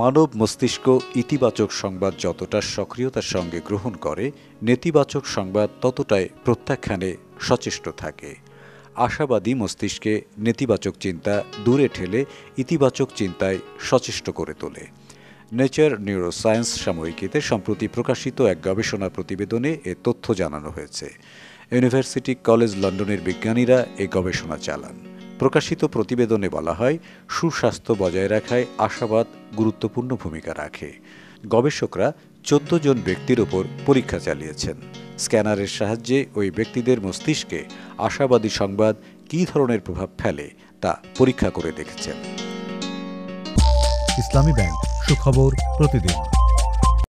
মানব মস্তিষ্ক ইতিবাচক সংবাদ যতটা সক্রিয়তার সঙ্গে গ্রহণ করে, নেতিবাচক সংবাদ ততটাই প্রত্যাখ্যানে সচেষ্ট থাকে। আশাবাদী মস্তিষ্কে নেতিবাচক চিন্তা দূরে ঠেলে ইতিবাচক চিন্তায় সচেষ্ট করে তোলে। নেচার নিউরোসায়েন্স সাময়িকীতে সম্প্রতি প্রকাশিত এক গবেষণা প্রতিবেদনে এ তথ্য জানানো হয়েছে। ইউনিভার্সিটি কলেজ লন্ডনের বিজ্ঞানীরা এই গবেষণা চালান। প্রকাশিত প্রতিবেদনে বলা হয়, সুস্বাস্থ্য বজায় রাখায় আশাবাদ গুরুত্বপূর্ণ ভূমিকা রাখে। গবেষকরা ১৪ জন ব্যক্তির ওপর পরীক্ষা চালিয়েছেন। স্ক্যানারের সাহায্যে ওই ব্যক্তিদের মস্তিষ্কে আশাবাদী সংবাদ কী ধরনের প্রভাব ফেলে তা পরীক্ষা করে দেখেছেন। ইসলামী ব্যাংক, সুখবর প্রতিদিন।